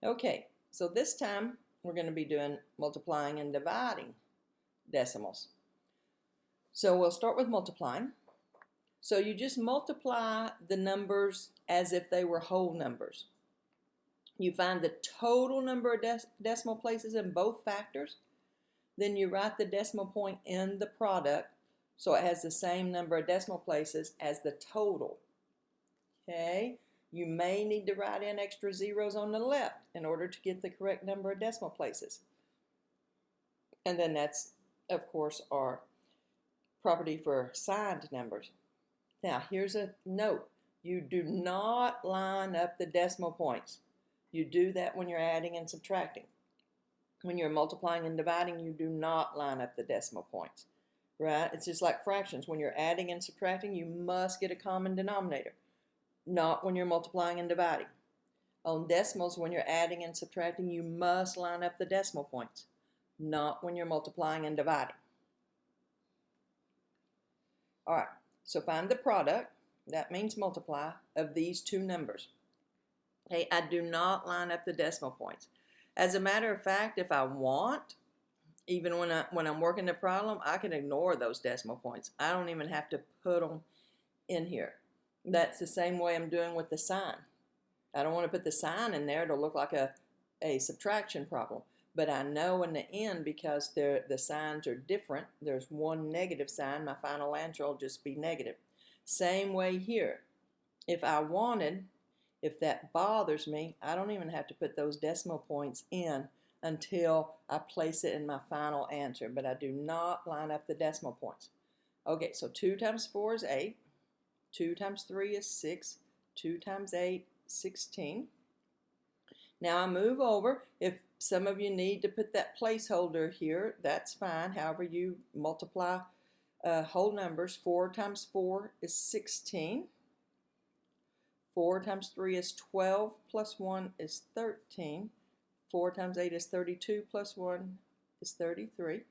Okay, so this time we're going to be doing multiplying and dividing decimals. So we'll start with multiplying. So you just multiply the numbers as if they were whole numbers. You find the total number of decimal places in both factors. Then you write the decimal point in the product so it has the same number of decimal places as the total. Okay, you may need to write in extra zeros on the left in order to get the correct number of decimal places. And then that's, of course, our property for signed numbers. Now, here's a note. You do not line up the decimal points. You do that when you're adding and subtracting. When you're multiplying and dividing, you do not line up the decimal points, right? It's just like fractions. When you're adding and subtracting, you must get a common denominator, not when you're multiplying and dividing. On decimals, when you're adding and subtracting, you must line up the decimal points, not when you're multiplying and dividing. All right, so find the product, that means multiply, of these two numbers. Okay, I do not line up the decimal points. As a matter of fact, if I want, even when I'm working the problem, I can ignore those decimal points. I don't even have to put them in here. That's the same way I'm doing with the sign. I don't want to put the sign in there. It'll look like a subtraction problem. But I know in the end, because the signs are different, there's one negative sign, my final answer will just be negative. Same way here. If I wanted, if that bothers me, I don't even have to put those decimal points in until I place it in my final answer. But I do not line up the decimal points. Okay, so 2 times 4 is 8. 2 times 3 is 6. 2 times 8, 16. Now I move over. If some of you need to put that placeholder here, that's fine. However you multiply whole numbers. 4 times 4 is 16. 4 times 3 is 12, plus 1 is 13. 4 times 8 is 32, plus 1 is 33.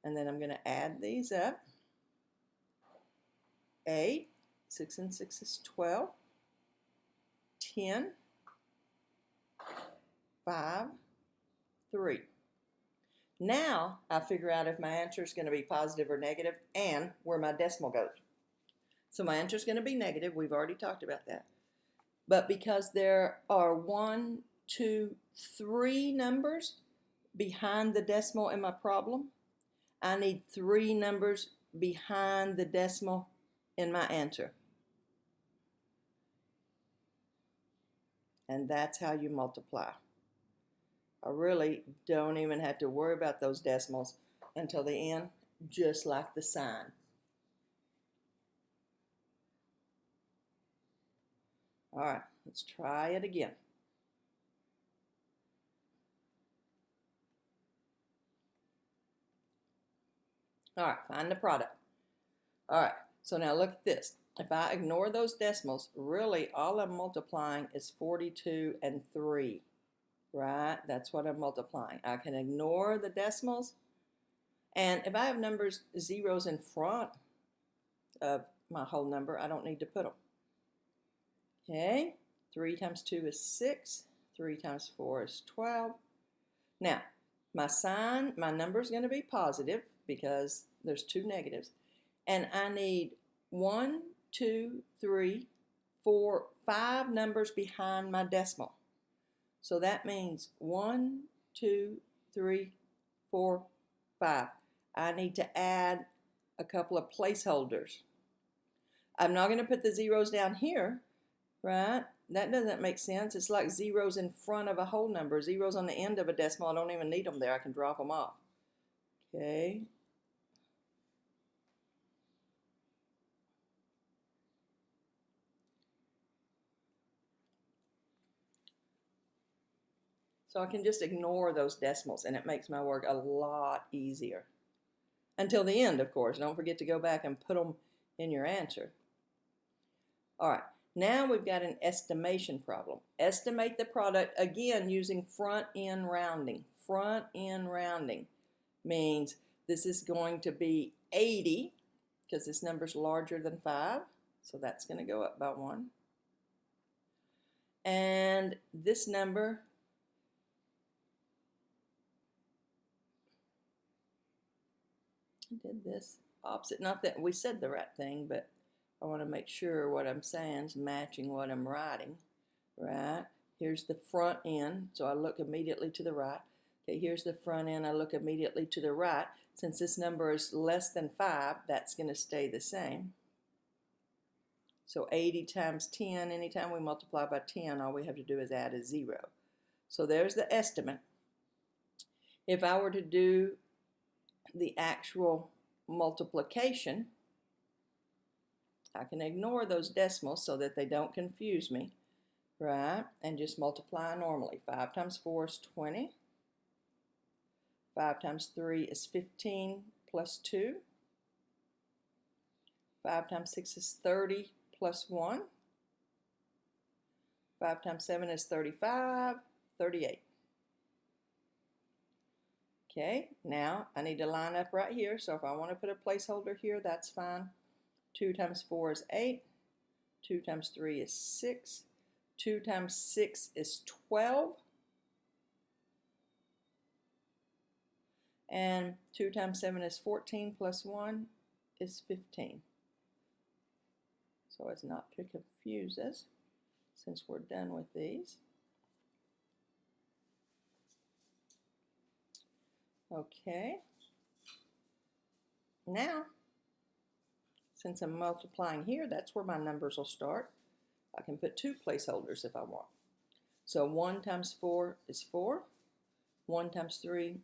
And then I'm going to add these up. 8, 6 and 6 is 12. 10, 5, 3. Now I figure out if my answer is going to be positive or negative and where my decimal goes. So my answer is going to be negative. We've already talked about that. But because there are 1, 2, 3 numbers behind the decimal in my problem, I need 3 numbers behind the decimal in my answer. And that's how you multiply. I really don't even have to worry about those decimals until the end, just like the sign. All right, let's try it again. All right, find the product. All right, so now look at this. If I ignore those decimals, really all I'm multiplying is 42 and 3, right? That's what I'm multiplying. I can ignore the decimals. And if I have numbers, zeros in front of my whole number, I don't need to put them. Okay, 3 times 2 is 6. 3 times 4 is 12. Now, my sign, my number is going to be positive because there's 2 negatives. And I need 1, 2, 3, 4, 5 numbers behind my decimal. So that means 1, 2, 3, 4, 5. I need to add a couple of placeholders. I'm not going to put the zeros down here, right? That doesn't make sense. It's like zeros in front of a whole number. Zeros on the end of a decimal, I don't even need them there. I can drop them off. Okay. So I can just ignore those decimals, and it makes my work a lot easier. Until the end, of course. Don't forget to go back and put them in your answer. All right, now we've got an estimation problem. Estimate the product, again, using front-end rounding. Front-end rounding means this is going to be 80, because this number is larger than 5, so that's going to go up by 1. And this number did this opposite. Not that we said the right thing, but I want to make sure what I'm saying is matching what I'm writing. Right? Here's the front end, so I look immediately to the right. Okay, here's the front end, I look immediately to the right. Since this number is less than 5, that's going to stay the same. So 80 times 10, anytime we multiply by 10, all we have to do is add a 0. So there's the estimate. If I were to do the actual multiplication, I can ignore those decimals so that they don't confuse me, right? And just multiply normally. 5 times 4 is 20. 5 times 3 is 15 plus 2. 5 times 6 is 30 plus 1. 5 times 7 is 35, 38. Okay, now I need to line up right here, so if I want to put a placeholder here, that's fine. 2 times 4 is 8. 2 times 3 is 6. 2 times 6 is 12. And 2 times 7 is 14 plus 1 is 15. So as not to confuse us, since we're done with these. Okay. Now, since I'm multiplying here, that's where my numbers will start. I can put 2 placeholders if I want. So 1 times 4 is 4. 1 times 3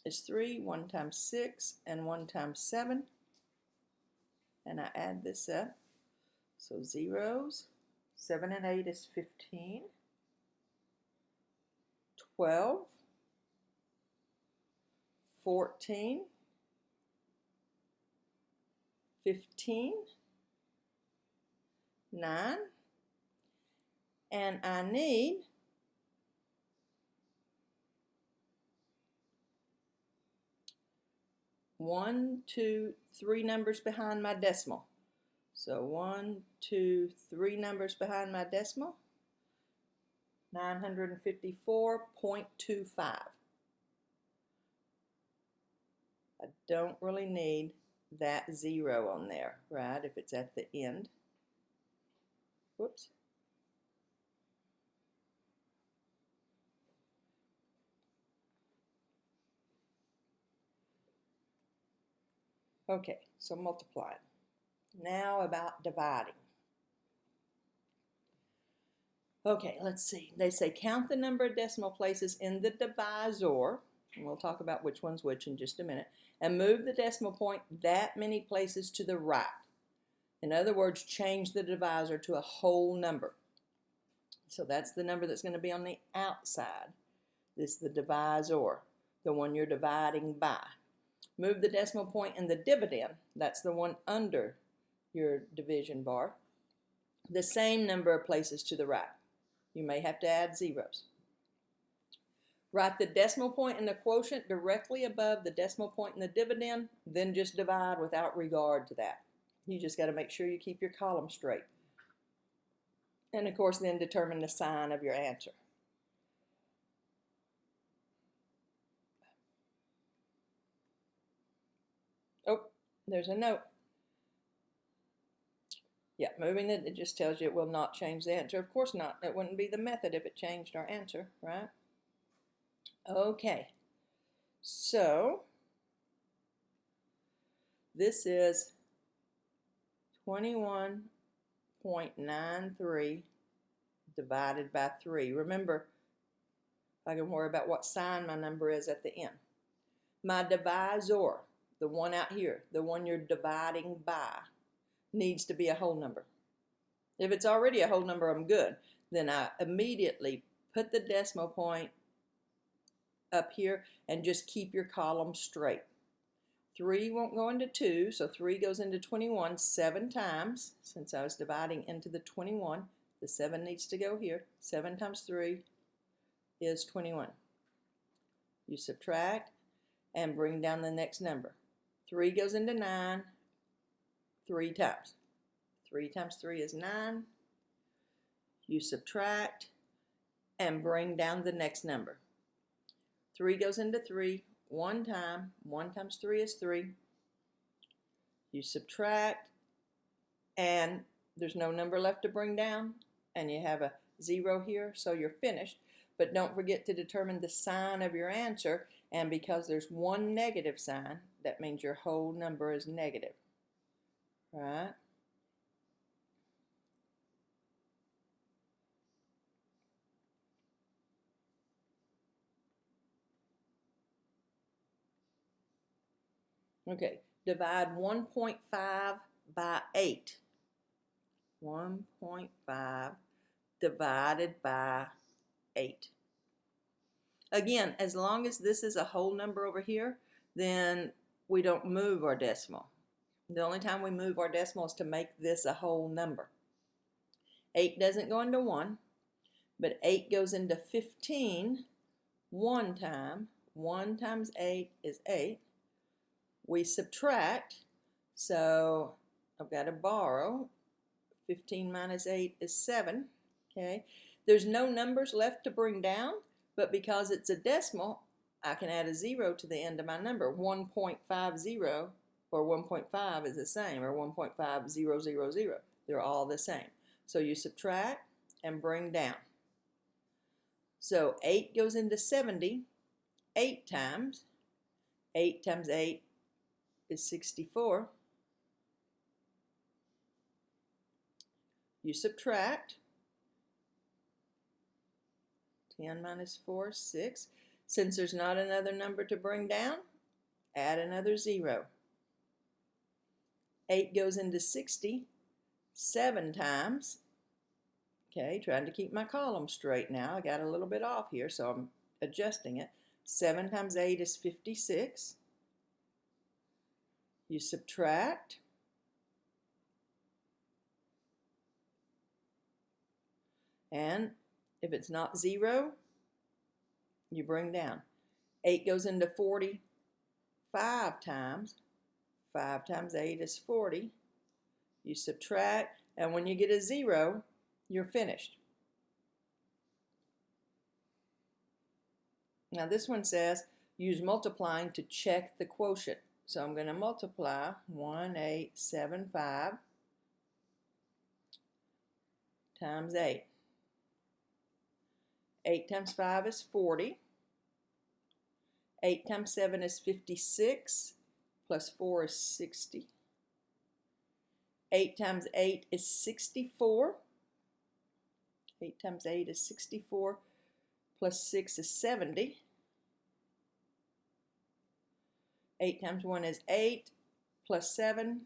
is 3. 1 times 6 and 1 times 7. And I add this up. So zeros. 7 and 8 is 15. 12. 14. 15. 9. And I need 1, 2, 3 numbers behind my decimal. So 1, 2, 3 numbers behind my decimal. 954.25. I don't really need that 0 on there, right, if it's at the end. Whoops. Okay, so multiply. Now about dividing. Okay, let's see. They say count the number of decimal places in the divisor, and we'll talk about which one's which in just a minute, and move the decimal point that many places to the right. In other words, change the divisor to a whole number. So that's the number that's going to be on the outside. This is the divisor, the one you're dividing by. Move the decimal point in the dividend, that's the one under your division bar, the same number of places to the right. You may have to add zeros. Write the decimal point in the quotient directly above the decimal point in the dividend, then just divide without regard to that. You just got to make sure you keep your column straight. And of course, then determine the sign of your answer. Oh, there's a note. Yeah, moving it just tells you it will not change the answer. Of course not. It wouldn't be the method if it changed our answer, right? Okay. So, this is 21.93 divided by 3. Remember, I can worry about what sign my number is at the end. My divisor, the one out here, the one you're dividing by, needs to be a whole number. If it's already a whole number, I'm good. Then I immediately put the decimal point up here and just keep your column straight. 3 won't go into 2, so 3 goes into 21 7 times. Since I was dividing into the 21, the 7 needs to go here. 7 times 3 is 21. You subtract and bring down the next number. 3 goes into 9 3 times. 3 times 3 is 9. You subtract and bring down the next number. 3 goes into 3 one time. 1 times 3 is 3. You subtract, and there's no number left to bring down, and you have a 0 here, so you're finished. But don't forget to determine the sign of your answer, and because there's one negative sign, that means your whole number is negative, right? Okay, divide 1.5 by 8. 1.5 divided by 8. Again, as long as this is a whole number over here, then we don't move our decimal. The only time we move our decimal is to make this a whole number. 8 doesn't go into 1, but 8 goes into 15 one time. 1 times 8 is 8. We subtract, so I've got to borrow. 15 minus 8 is 7. Okay, there's no numbers left to bring down, but because it's a decimal, I can add a 0 to the end of my number. 1.50 or 1.5 is the same, or 1.5000. They're all the same. So you subtract and bring down. So 8 goes into 70 8 times. 8 times 8 is 64. You subtract. 10 minus 4 is 6. Since there's not another number to bring down, add another 0. 8 goes into 60 7 times. Okay, trying to keep my column straight now. I got a little bit off here, so I'm adjusting it. 7 times 8 is 56. You subtract. And if it's not 0, you bring down. 8 goes into 40 5 times. 5 times 8 is 40. You subtract, and when you get a 0, you're finished. Now this one says use multiplying to check the quotient. So I'm going to multiply 1875 times 8. 8 times 5 is 40. 8 times 7 is 56, plus 4 is 60. 8 times 8 is 64. 8 times 8 is 64, plus 6 is 70. 8 times 1 is 8, plus 7.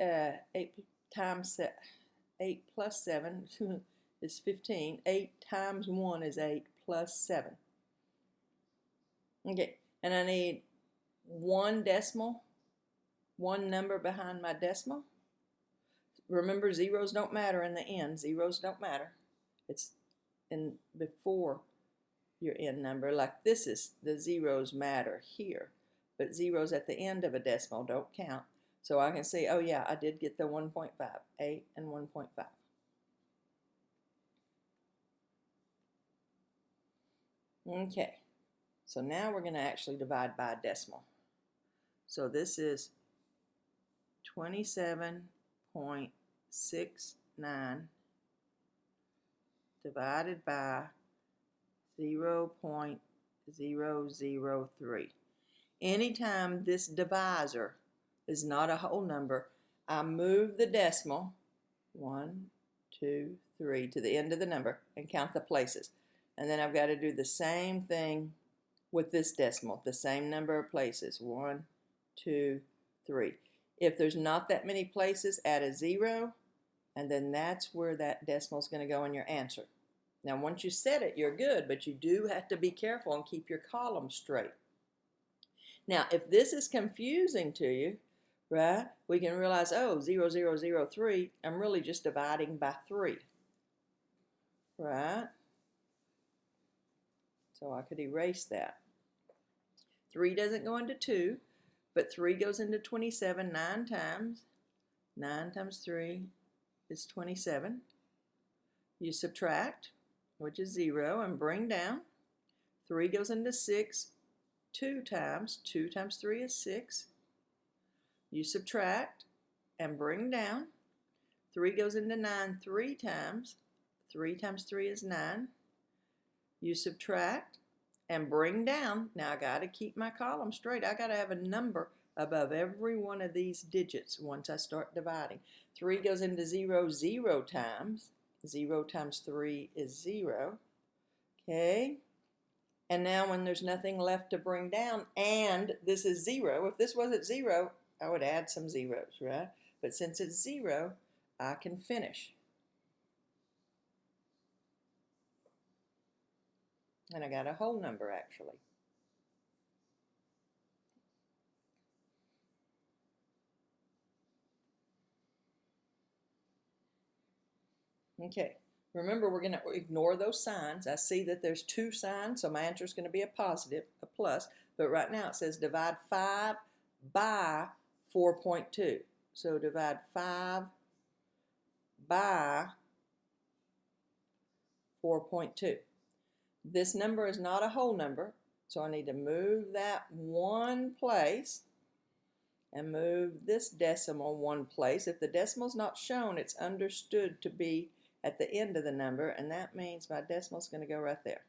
8 plus 7 is 15. 8 times 1 is 8, plus 7. Okay, and I need one decimal, one number behind my decimal. Remember, zeros don't matter in the end. Zeros don't matter. It's in before your end number. Like this is, the zeros matter here, but zeros at the end of a decimal don't count. So I can say, oh yeah, I did get the 1.5, 8 and 1.5. Okay, so now we're going to actually divide by a decimal. So this is 27.69 divided by 0.003. Anytime this divisor is not a whole number, I move the decimal 1, 2, 3 to the end of the number and count the places. And then I've got to do the same thing with this decimal, the same number of places. 1, 2, 3. If there's not that many places, add a 0, and then that's where that decimal is going to go in your answer. Now, once you set it, you're good, but you do have to be careful and keep your column straight. Now, if this is confusing to you, right, we can realize, oh, 0003, I'm really just dividing by 3, right? So I could erase that. 3 doesn't go into 2, but 3 goes into 27 9 times. 9 times 3 is 27. You subtract, which is 0, and bring down. 3 goes into 6 2 times. 2 times 3 is 6. You subtract and bring down. 3 goes into 9 3 times. 3 times 3 is 9. You subtract and bring down. Now I got to keep my column straight. I got to have a number above every one of these digits once I start dividing. 3 goes into 0 0 times. 0 times 3 is 0. Okay? And now when there's nothing left to bring down, and this is 0, if this wasn't 0, I would add some zeros, right? But since it's 0, I can finish. And I got a whole number actually. Okay, remember we're going to ignore those signs. I see that there's 2 signs, so my answer is going to be a positive, a plus. But right now it says divide 5 by 4.2. So divide 5 by 4.2. This number is not a whole number, so I need to move that one place and move this decimal one place. If the decimal's not shown, it's understood to be at the end of the number, and that means my decimal's going to go right there.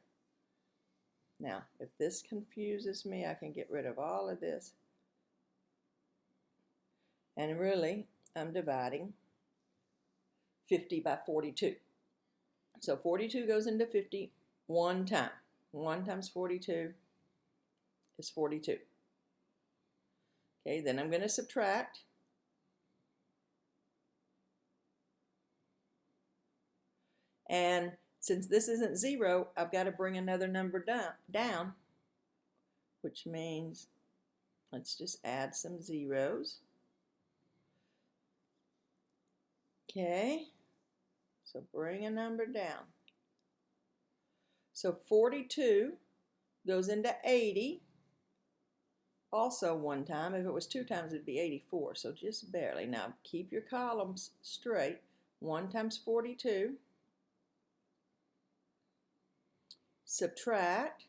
Now, if this confuses me, I can get rid of all of this. And really, I'm dividing 50 by 42. So 42 goes into 50 one time. 1 times 42 is 42. Okay, then I'm going to subtract. And since this isn't 0, I've got to bring another number down, which means let's just add some zeros. Okay, so bring a number down. So 42 goes into 80, also one time. If it was 2 times, it'd be 84, so just barely. Now keep your columns straight. 1 times 42. Subtract.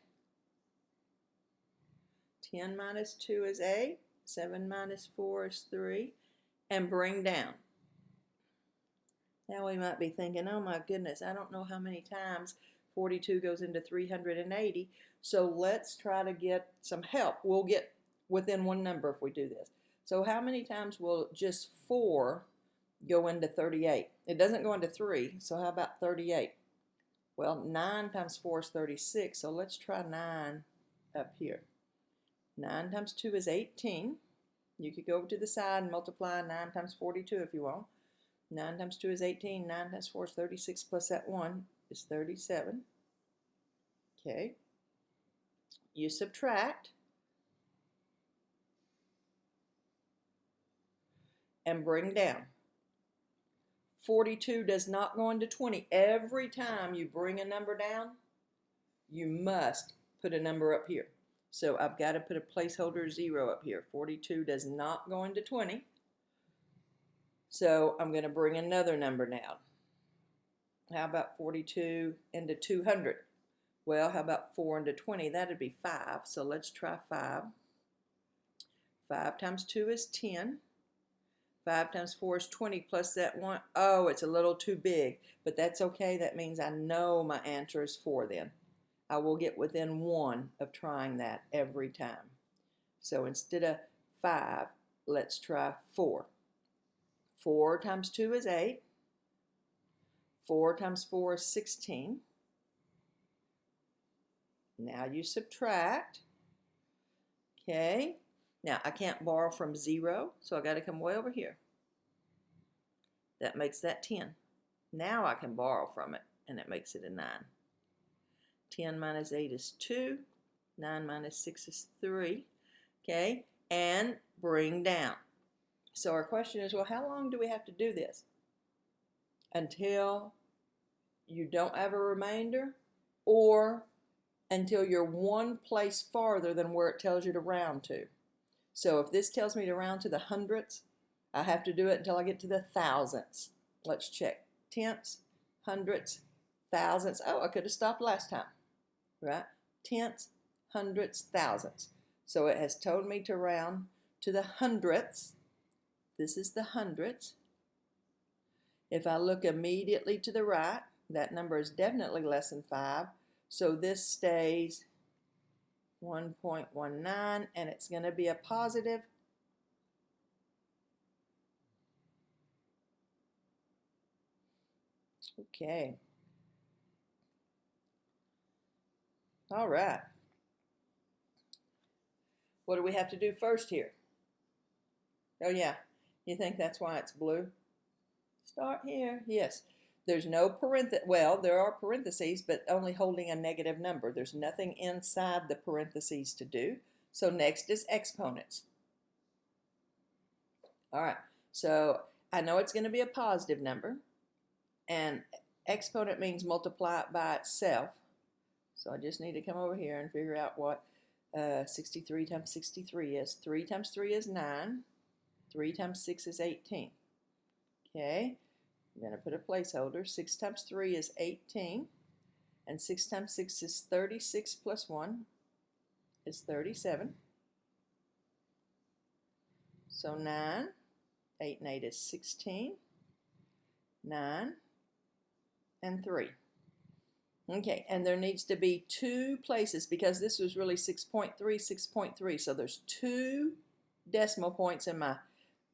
10 minus 2 is 8. 7 minus 4 is 3. And bring down. Now we might be thinking, oh my goodness, I don't know how many times 42 goes into 380. So let's try to get some help. We'll get within one number if we do this. So how many times will just 4 go into 38? It doesn't go into 3, so how about 38? Well, 9 times 4 is 36, so let's try 9 up here. 9 times 2 is 18. You could go over to the side and multiply 9 times 42 if you want. 9 times 2 is 18. 9 times 4 is 36, plus that 1 is 37. Okay. You subtract. And bring down. 42 does not go into 20. Every time you bring a number down, you must put a number up here. So I've got to put a placeholder 0 up here. 42 does not go into 20. So I'm going to bring another number down. How about 42 into 200? Well, how about 4 into 20? That'd be 5. So let's try 5. 5 times 2 is 10. 5 times 4 is 20, plus that 1. Oh, it's a little too big, but that's okay. That means I know my answer is 4 then. I will get within 1 of trying that every time. So instead of 5, let's try 4. 4 times 2 is 8. 4 times 4 is 16. Now you subtract. Okay. Now, I can't borrow from 0, so I got to come way over here. That makes that 10. Now I can borrow from it, and it makes it a 9. 10 minus 8 is 2. 9 minus 6 is 3. Okay, and bring down. So our question is, well, how long do we have to do this? Until you don't have a remainder, or until you're one place farther than where it tells you to round to. So if this tells me to round to the hundredths, I have to do it until I get to the thousandths. Let's check. Tenths, hundredths, thousandths. Oh, I could have stopped last time, right? Tenths, hundredths, thousandths. So it has told me to round to the hundredths. This is the hundredths. If I look immediately to the right, that number is definitely less than 5. So this stays 1.19, and it's going to be a positive. Okay. All right. What do we have to do first here? Oh, yeah. You think that's why it's blue? Start here. Yes. There's no parentheses. Well, there are parentheses, but only holding a negative number. There's nothing inside the parentheses to do. So next is exponents. All right. So I know it's going to be a positive number. And exponent means multiply it by itself. So I just need to come over here and figure out what 63 times 63 is. 3 times 3 is 9. 3 times 6 is 18. Okay, I'm going to put a placeholder. 6 times 3 is 18. And 6 times 6 is 36 plus 1 is 37. So 9. 8 and 8 is 16. 9 and 3. Okay, and there needs to be 2 places because this was really 6.3, 6.3. So there's 2 decimal points in my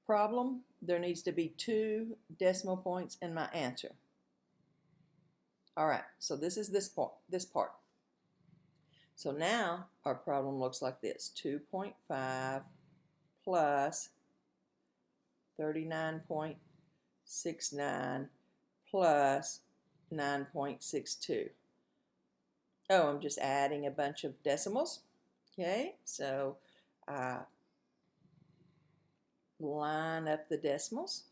problem. There needs to be 2 decimal points in my answer. All right, so this is this part. So now our problem looks like this. 2.5 plus 39.69 plus 9.62. Oh, I'm just adding a bunch of decimals. Okay, so line up the decimals.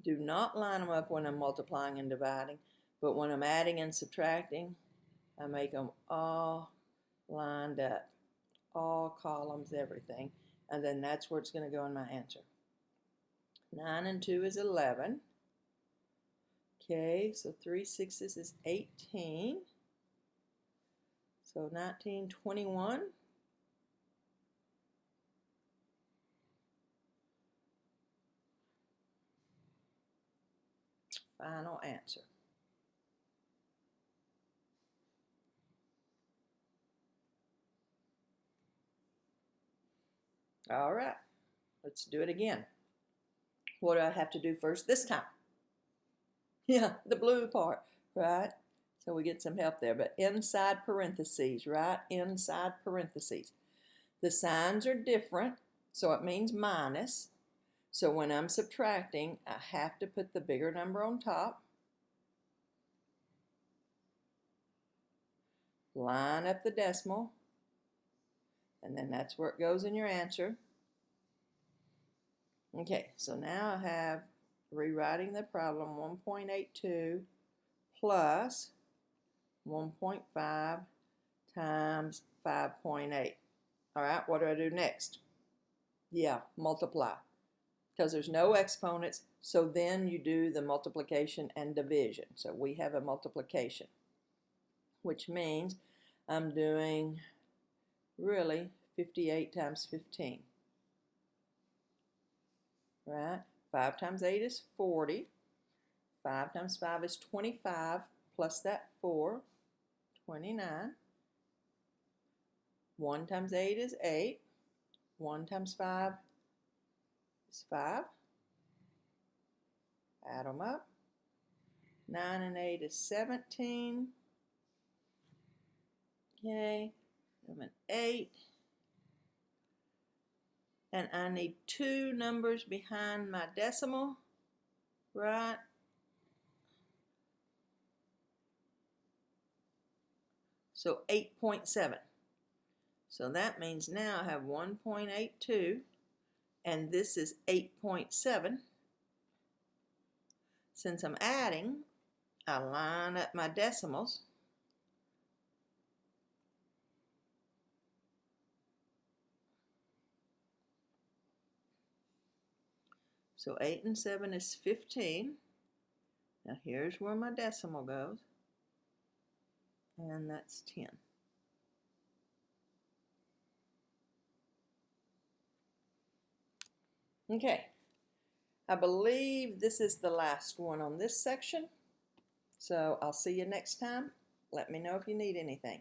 Do not line them up when I'm multiplying and dividing, but when I'm adding and subtracting, I make them all lined up, all columns, everything, and then that's where it's going to go in my answer. 9 and 2 is 11. Okay, so 3 sixes is 18. So 1921. Final answer. All right, let's do it again. What do I have to do first this time? Yeah, the blue part, right? So we get some help there, but inside parentheses, right? Inside parentheses. The signs are different, so it means minus. So when I'm subtracting, I have to put the bigger number on top. Line up the decimal, and then that's where it goes in your answer. Okay, so now I have, rewriting the problem, 1.82 plus 1.5 times 5.8. All right, what do I do next? Yeah, multiply, because there's no exponents, so then you do the multiplication and division. So we have a multiplication, which means I'm doing really 58 times 15. Right? 5 times 8 is 40. 5 times 5 is 25, plus that 4, 29. 1 times 8 is 8. 1 times 5 is 5. Add them up. 9 and 8 is 17. Okay, 7, 8. And I need 2 numbers behind my decimal, right? So 8.7. So that means now I have 1.82, and this is 8.7. Since I'm adding, I line up my decimals. So 8 and 7 is 15. Now here's where my decimal goes. And that's 10. Okay, I believe this is the last one on this section. So I'll see you next time. Let me know if you need anything.